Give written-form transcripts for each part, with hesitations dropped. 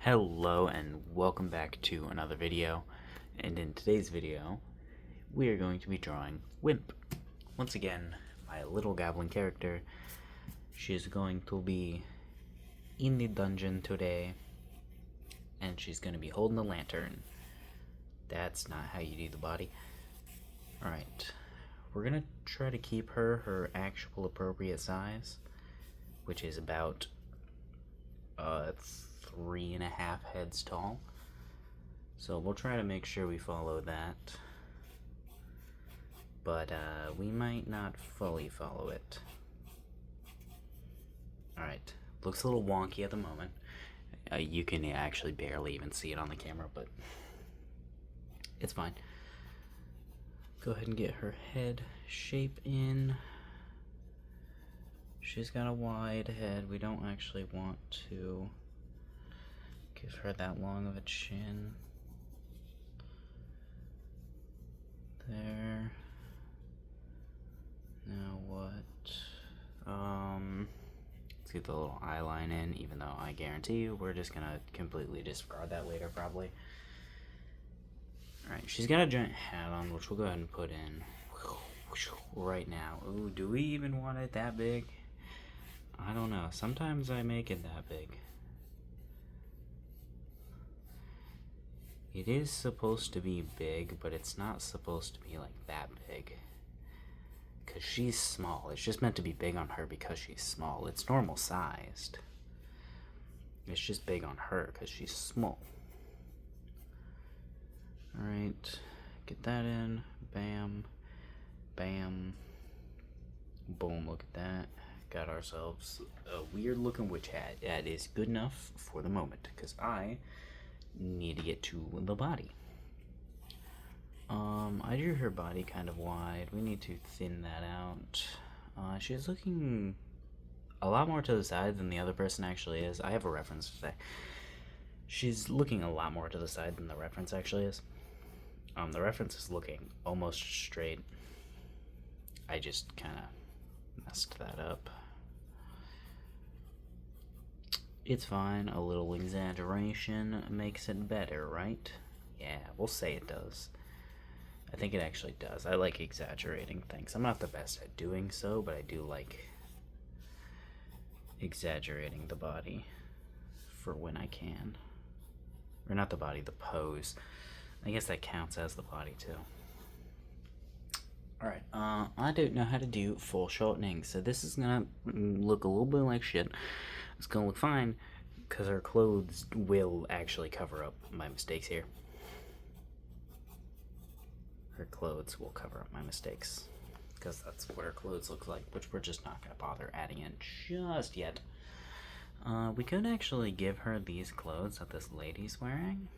Hello and welcome back to another video, and in today's video we are going to be drawing Wimp. Once again, my little goblin character. She is going to be in the dungeon today, and she's going to be holding the lantern. That's not how you do the body. Alright, we're going to try to keep her actual appropriate size, which is about 3.5 heads tall. So we'll try to make sure we follow that, but we might not fully follow it. Alright, looks a little wonky at the moment. You can actually barely even see it on the camera, but it's fine. Go ahead and get her head shape in. She's got a wide head. We don't actually want to give her that long of a chin. There. Now what? Let's get the little eye line in, even though I guarantee you we're just gonna completely discard that later, probably. Alright, she's got a giant hat on, which we'll go ahead and put in right now. Ooh, do we even want it that big? I don't know. Sometimes I make it that big. It is supposed to be big, but it's not supposed to be like that big. Because she's small. It's just meant to be big on her because she's small. It's normal sized. It's just big on her because she's small. Alright, get that in. Bam. Bam. Boom, look at that. Got ourselves a weird looking witch hat. That is good enough for the moment, because I need to get to the body. I drew her body kind of wide. We need to thin that out. She's looking a lot more to the side than the other person actually is. I have a reference to say. She's looking a lot more to the side than the reference actually is. The reference is looking almost straight. I just kind of messed that up. It's fine. A little exaggeration makes it better, right? Yeah, we'll say it does. I think it actually does. I like exaggerating things. I'm not the best at doing so, but I do like exaggerating the body for when I can. Or not the body, the pose. I guess that counts as the body too. Alright, I don't know how to do full shortening, so this is gonna look a little bit like shit. It's gonna look fine, because her clothes will actually cover up my mistakes here. Her clothes will cover up my mistakes, because that's what her clothes look like, which we're just not gonna bother adding in just yet. We could actually give her these clothes that this lady's wearing,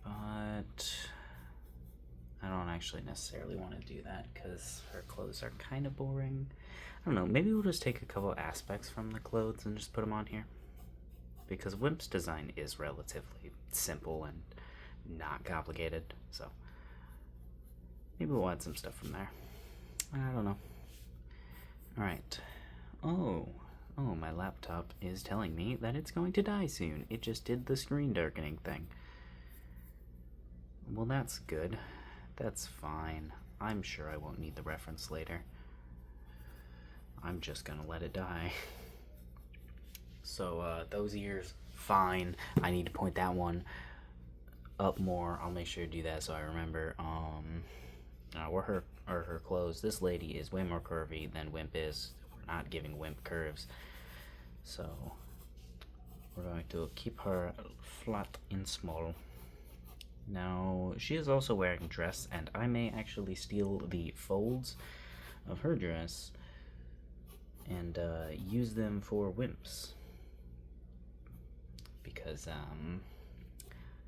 but I don't actually necessarily want to do that because her clothes are kind of boring. I don't know, maybe we'll just take a couple aspects from the clothes and just put them on here. Because Wimp's design is relatively simple and not complicated, so maybe we'll add some stuff from there. I don't know. Alright. Oh, my laptop is telling me that it's going to die soon. It just did the screen darkening thing. Well, that's good. That's fine. I'm sure I won't need the reference later. I'm just gonna let it die. So, those ears, fine. I need to point that one up more. I'll make sure to do that so I remember. Where her clothes. This lady is way more curvy than Wimp is. We're not giving Wimp curves. So, we're going to keep her flat and small. Now, she is also wearing a dress, and I may actually steal the folds of her dress and use them for Wimps. Because,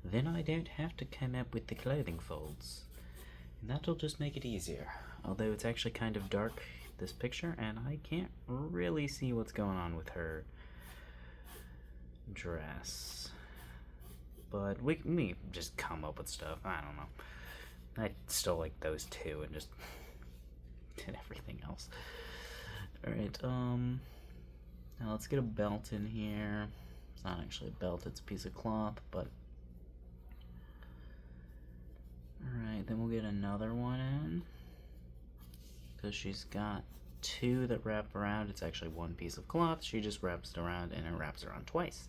then I don't have to come up with the clothing folds. And that'll just make it easier. Although it's actually kind of dark, this picture, and I can't really see what's going on with her dress. But we can just come up with stuff. I don't know. I still like those two and just did everything else. Alright, now let's get a belt in here. It's not actually a belt, it's a piece of cloth, but... Alright, then we'll get another one in. Because she's got two that wrap around. It's actually one piece of cloth. She just wraps it around, and it wraps around twice.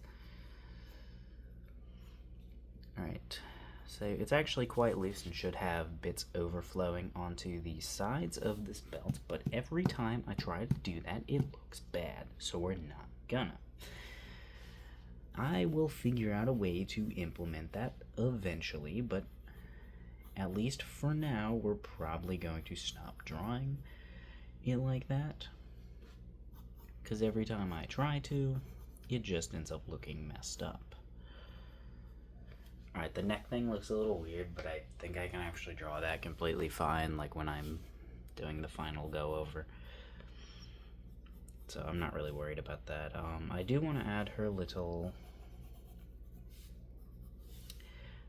Alright, so it's actually quite loose and should have bits overflowing onto the sides of this belt, but every time I try to do that, it looks bad, so we're not gonna. I will figure out a way to implement that eventually, but at least for now, we're probably going to stop drawing it like that, because every time I try to, it just ends up looking messed up. Alright, the neck thing looks a little weird, but I think I can actually draw that completely fine, like when I'm doing the final go-over. So I'm not really worried about that. I do want to add her little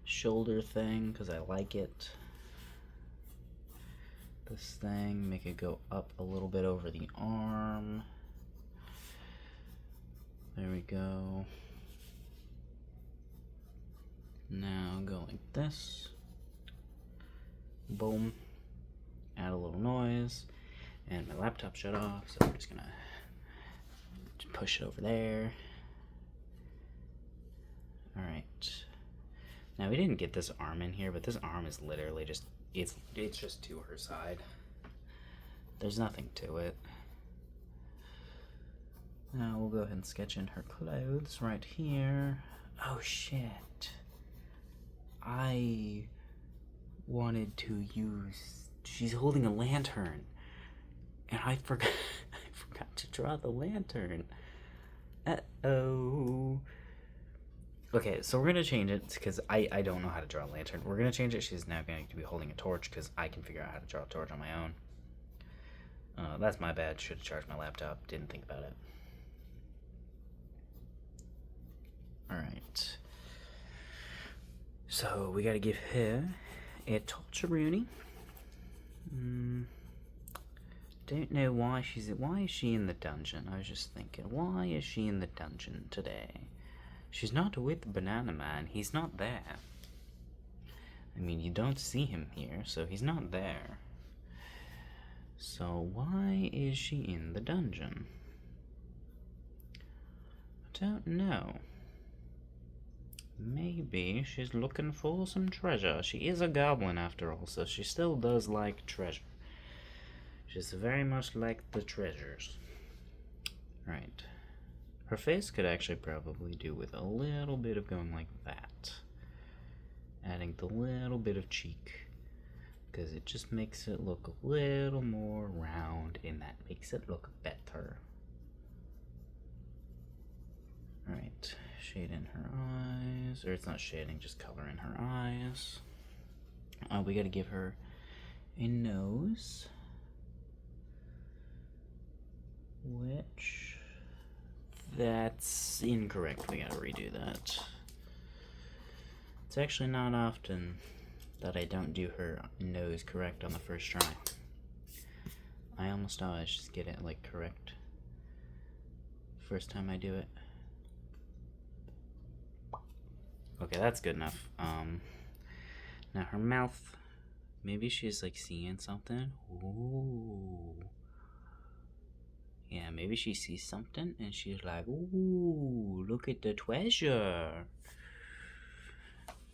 shoulder thing, because I like it. This thing, make it go up a little bit over the arm. There we go. Now go like this. Boom. Add a little noise. And my laptop shut off, so I'm just gonna push it over there. Alright. Now we didn't get this arm in here, but this arm is literally just, it's just to her side. There's nothing to it. Now we'll go ahead and sketch in her clothes right here. Oh shit. I wanted to use, she's holding a lantern, and I forgot to draw the lantern. Uh-oh. Okay, so we're gonna change it, because I don't know how to draw a lantern. We're gonna change it. She's now going to be holding a torch, because I can figure out how to draw a torch on my own. That's my bad. Should have charged my laptop. Didn't think about it. Alright. So we gotta give her a torcheroni. Don't know why why is she in the dungeon? I was just thinking, why is she in the dungeon today? She's not with Banana Man. He's not there. I mean, you don't see him here, so he's not there. So why is she in the dungeon? I don't know. Maybe she's looking for some treasure. She is a goblin after all, so she still does like treasure. She's very much like the treasures. Right. Her face could actually probably do with a little bit of going like that. Adding the little bit of cheek. Because it just makes it look a little more round, and that makes it look better. Alright, shade in her eyes. Or it's not shading, just color in her eyes. We gotta give her a nose. Which... that's incorrect. We gotta redo that. It's actually not often that I don't do her nose correct on the first try. I almost always just get it like correct first time I do it. Okay, that's good enough. Now her mouth, maybe she's like seeing something. Ooh. Yeah, maybe she sees something and she's like, ooh, look at the treasure.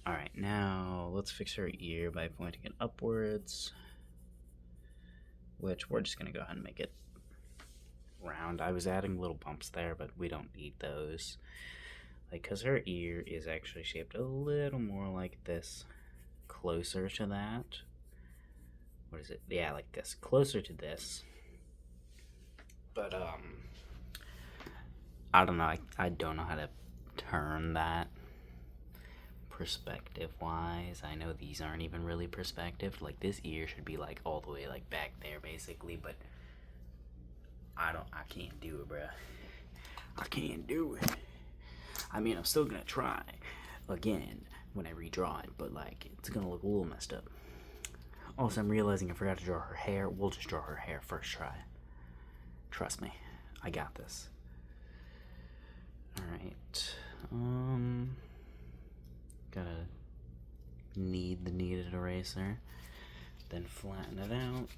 Alright, now let's fix her ear by pointing it upwards. Which we're just gonna go ahead and make it round. I was adding little bumps there, but we don't need those. Like, cause her ear is actually shaped a little more like this. Closer to that. What is it? Yeah, like this. Closer to this. But, I don't know. I don't know how to turn that perspective-wise. I know these aren't even really perspective. Like, this ear should be, like, all the way, like, back there, basically. But I can't do it, bruh. I can't do it. I mean, I'm still gonna try again when I redraw it. But, like, it's gonna look a little messed up. Also, I'm realizing I forgot to draw her hair. We'll just draw her hair first try. Trust me, I got this. Alright, Gotta knead the kneaded eraser, then flatten it out,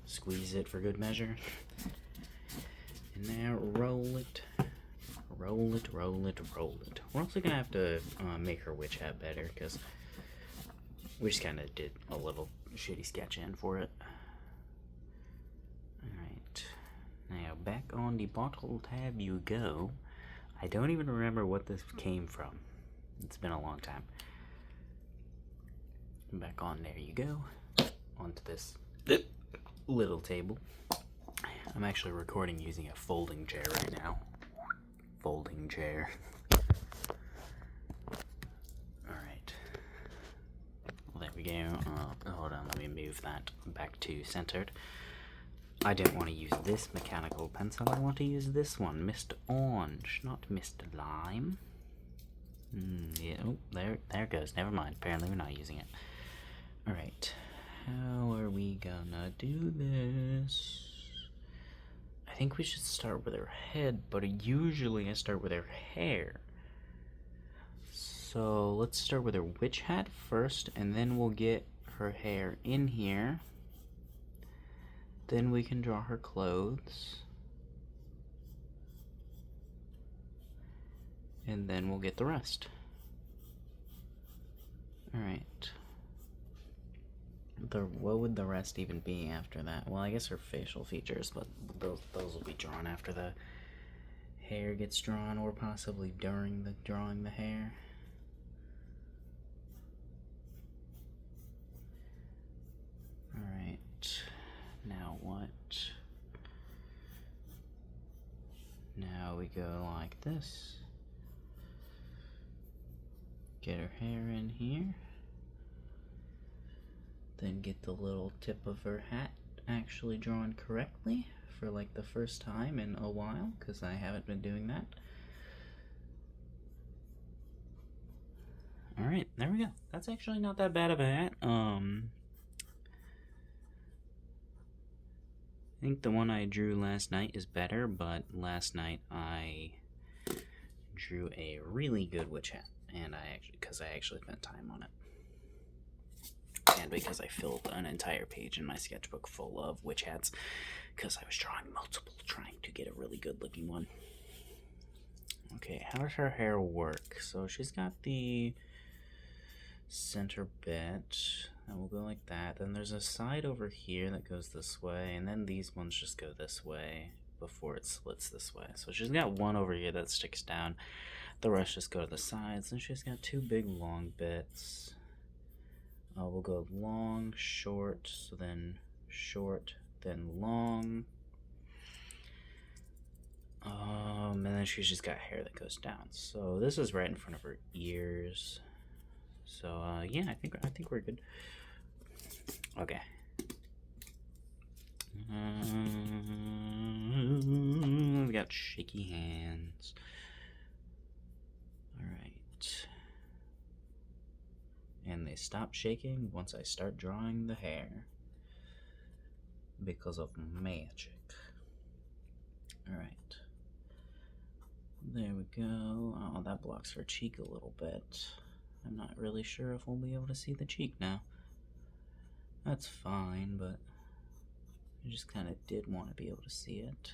squeeze it for good measure, and now roll it. Roll it, roll it, roll it. We're also gonna have to make her witch hat better, because we just kind of did a little shitty sketch in for it. Alright, now back on the bottle tab you go. I don't even remember what this came from. It's been a long time. Back on there you go. Onto this little table. I'm actually recording using a folding chair right now. Folding chair. Alright. Well, there we go. Hold on, let me move that back to centered. I don't want to use this mechanical pencil. I want to use this one, Mr. Orange, not Mr. Lime. Yeah, oh, there it goes. Never mind. Apparently we're not using it. Alright. How are we gonna do this? I think we should start with her head, but usually I start with her hair. So let's start with her witch hat first, and then we'll get her hair in here. Then we can draw her clothes. And then we'll get the rest. Alright. What would the rest even be after that? Well, I guess her facial features, but those will be drawn after the hair gets drawn, or possibly during the drawing the hair. Alright. Now what? Now we go like this. Get her hair in here. Then get the little tip of her hat actually drawn correctly for like the first time in a while, because I haven't been doing that. Alright, there we go. That's actually not that bad of a hat. I think the one I drew last night is better, but last night I drew a really good witch hat, and because I actually spent time on it. And because I filled an entire page in my sketchbook full of witch hats, because I was drawing multiple, trying to get a really good looking one. Okay, how does her hair work? So she's got the center bit that will go like that. Then there's a side over here that goes this way, and then these ones just go this way before it splits this way. So she's got one over here that sticks down. The rest just go to the sides, and she's got two big long bits. We'll go long, short, so then short, then long. And then she's just got hair that goes down. So this is right in front of her ears. So yeah, I think we're good. Okay. We've got shaky hands. All right. And they stop shaking once I start drawing the hair, because of magic. Alright. There we go. Oh, that blocks her cheek a little bit. I'm not really sure if we'll be able to see the cheek now. That's fine, but I just kind of did want to be able to see it.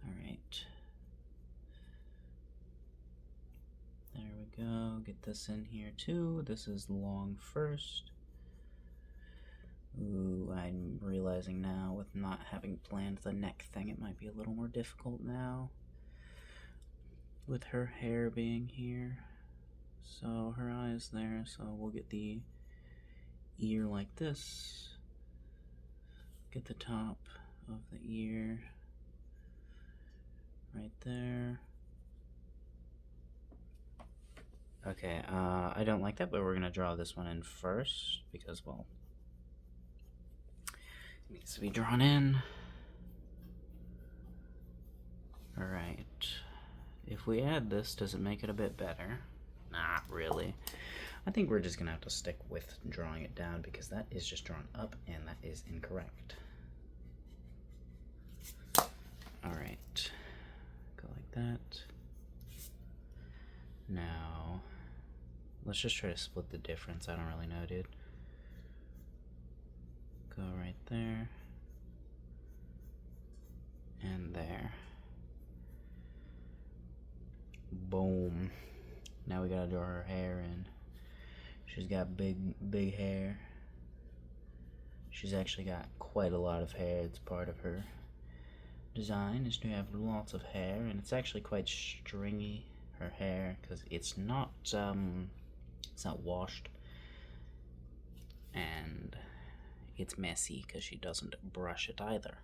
Alright. There we go. Get this in here too. This is long first. Ooh, I'm realizing now with not having planned the neck thing, it might be a little more difficult now with her hair being here. So her eyes there, so we'll get the ear like this. Get the top of the ear right there. Okay, I don't like that, but we're gonna draw this one in first because, well, it needs to be drawn in. Alright. If we add this, does it make it a bit better? Not really. I think we're just gonna have to stick with drawing it down because that is just drawn up and that is incorrect. Alright. Go like that. Now, let's just try to split the difference. I don't really know, dude. Go right there. And there. Boom. Now we gotta draw her hair in. She's got big hair. She's actually got quite a lot of hair. It's part of her design is to have lots of hair, and it's actually quite stringy, her hair, because it's not washed, and it's messy because she doesn't brush it either.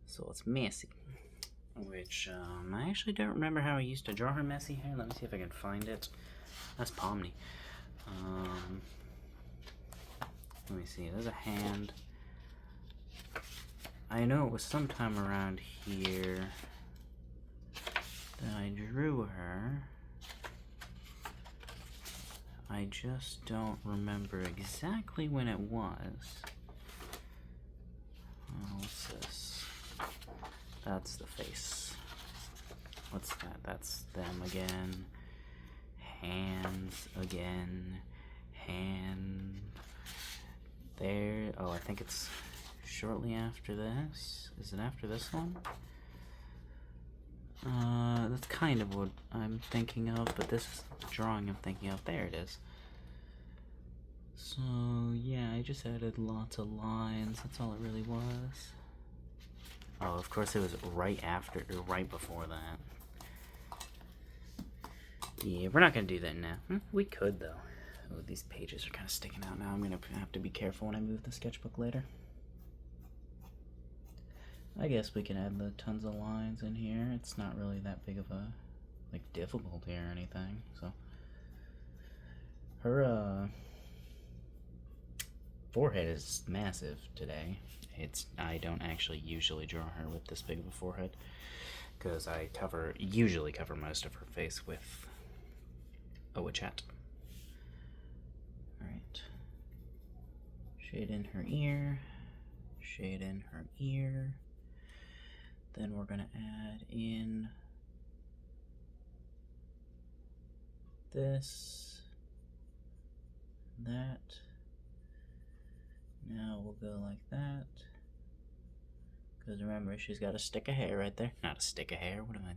So it's messy. Which, I actually don't remember how I used to draw her messy hair. Let me see if I can find it. That's Pomni. Let me see. There's a hand. I know it was sometime around here that I drew her. I just don't remember exactly when it was. What's this? That's the face. What's that? That's them again. Hands again. Hand. There. Oh, I think it's shortly after this. Is it after this one? That's kind of what I'm thinking of, but this is the drawing I'm thinking of. There it is. So, yeah, I just added lots of lines. That's all it really was. Oh, of course it was right after, or right before that. Yeah, we're not gonna do that now. We could, though. Oh, these pages are kind of sticking out now. I'm gonna have to be careful when I move the sketchbook later. I guess we can add the tons of lines in here. It's not really that big of a, like, difficulty or anything, so. Her, forehead is massive today. I don't actually usually draw her with this big of a forehead, because I usually cover most of her face with a witch hat. Alright. Shade in her ear. Shade in her ear. Then we're going to add in this, that. Now we'll go like that. Because remember, she's got a stick of hair right there. Not a stick of hair, what am I?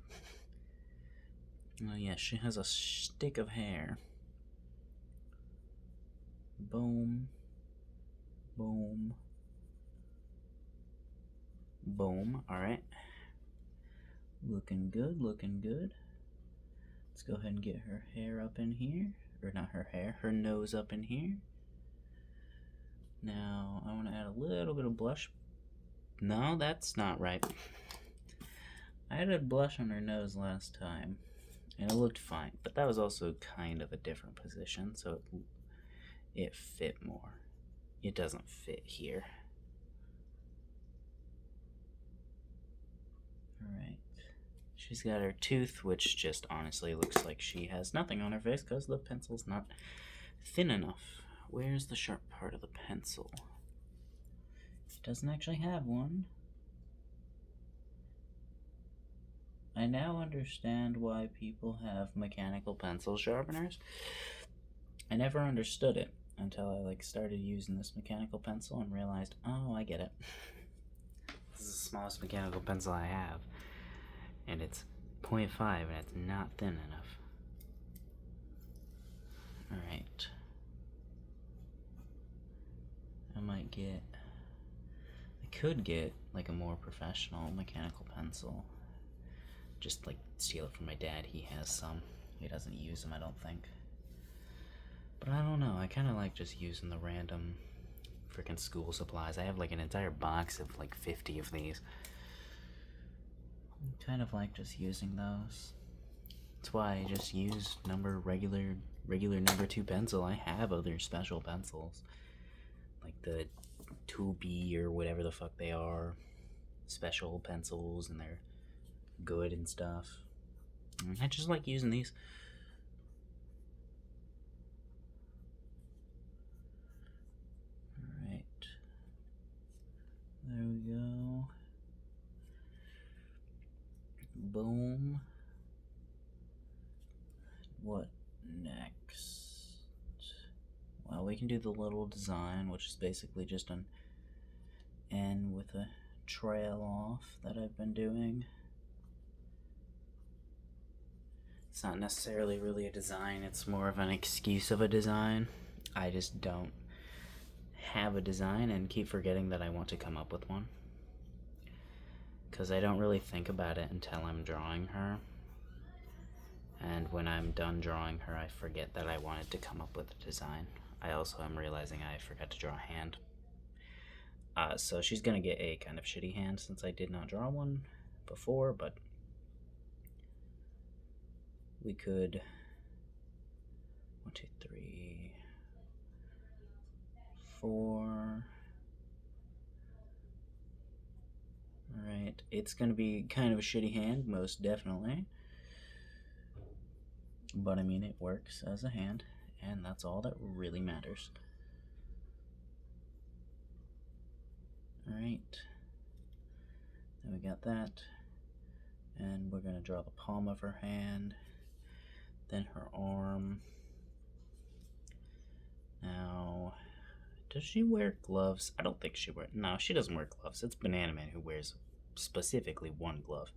Oh yeah, she has a stick of hair. Boom. Boom. Boom. Alright. Looking good, looking good. Let's go ahead and get her hair up in here. Or not her hair, her nose up in here. Now, I want to add a little bit of blush. No, that's not right. I added blush on her nose last time, and it looked fine. But that was also kind of a different position, so it fit more. It doesn't fit here. Alright. She's got her tooth, which just honestly looks like she has nothing on her face because the pencil's not thin enough. Where's the sharp part of the pencil? It doesn't actually have one. I now understand why people have mechanical pencil sharpeners. I never understood it until I started using this mechanical pencil and realized, oh, I get it. This is the smallest mechanical pencil I have, and it's 0.5 and it's not thin enough. Alright. I could get like a more professional mechanical pencil. Just like steal it from my dad. He has some. He doesn't use them, I don't think. But I don't know. I kind of like just using the random freaking school supplies. I have like an entire box of like 50 of these. I kind of like just using those. That's why I just use regular number 2 pencil. I have other special pencils, like the 2B or whatever the fuck they are, special pencils, and they're good and stuff. I just like using these. Alright. There we go. Boom. What next? Well, we can do the little design, which is basically just an N with a trail off that I've been doing. It's not necessarily really a design, it's more of an excuse of a design. I just don't have a design and keep forgetting that I want to come up with one. Because I don't really think about it until I'm drawing her. And when I'm done drawing her, I forget that I wanted to come up with a design. I also am realizing I forgot to draw a hand. So she's gonna get a kind of shitty hand since I did not draw one before, but we could 1, 2, 3, 4. Alright, it's gonna be kind of a shitty hand, most definitely. But I mean, it works as a hand, and that's all that really matters. Alright, then we got that, and we're gonna draw the palm of her hand, then her arm. Now, does she wear gloves? I don't think she wears. No, she doesn't wear gloves. It's Banana Man who wears specifically one glove.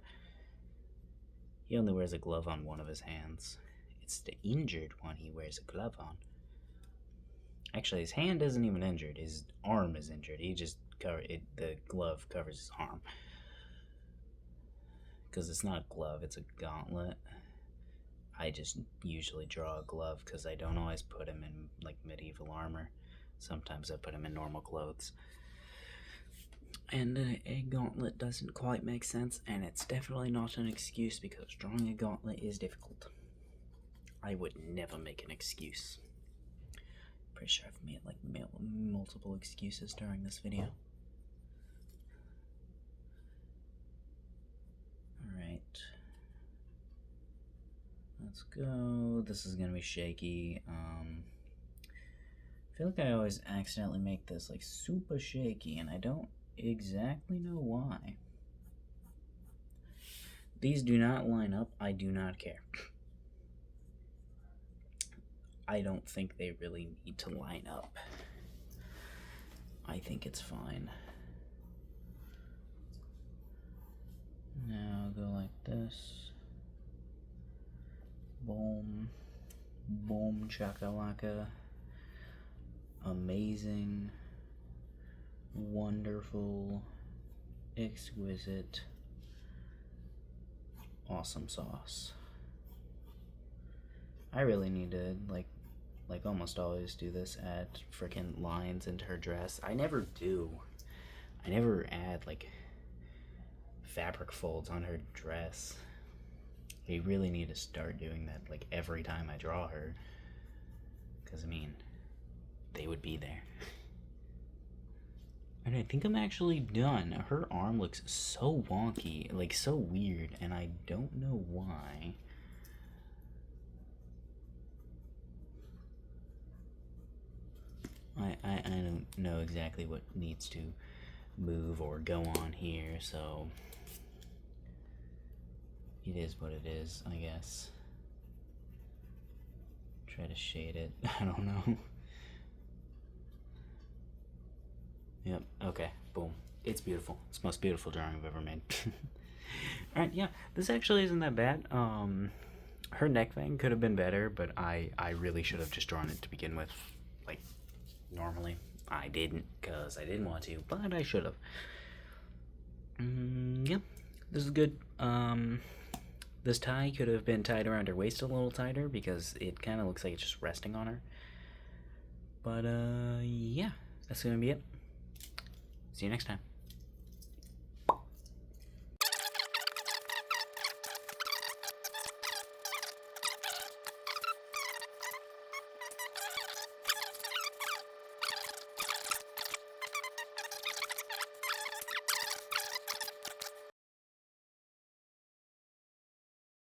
He only wears a glove on one of his hands. It's the injured one he wears a glove on. Actually, his hand isn't even injured. His arm is injured. He just the glove covers his arm. Because it's not a glove, it's a gauntlet. I just usually draw a glove because I don't always put him in like medieval armor. Sometimes I put him in normal clothes. And a gauntlet doesn't quite make sense, and it's definitely not an excuse because drawing a gauntlet is difficult. I would never make an excuse. Pretty sure I've made like multiple excuses during this video. Alright. Let's go. This is gonna be shaky. I feel like I always accidentally make this like super shaky, and I don't exactly know why. These do not line up. I do not care. I don't think they really need to line up. I think it's fine. Now go like this. Boom. Boom chakalaka. Amazing. Wonderful. Exquisite. Awesome sauce. I really need to like almost always do this, add freaking lines into her dress. I never do. I never add like fabric folds on her dress. I really need to start doing that like every time I draw her. Because I mean, they would be there. And I think I'm actually done. Her arm looks so wonky, like so weird, and I don't know why. I don't know exactly what needs to move or go on here, so it is what it is, I guess. Try to shade it. I don't know. Yep, okay, boom. It's beautiful. It's the most beautiful drawing I've ever made. Alright, yeah, this actually isn't that bad. Her neck thing could have been better, but I really should have just drawn it to begin with. Like, normally. I didn't, because I didn't want to, but I should have. Yeah, this is good. This tie could have been tied around her waist a little tighter, because it kind of looks like it's just resting on her. But, yeah, that's gonna be it. See you next time.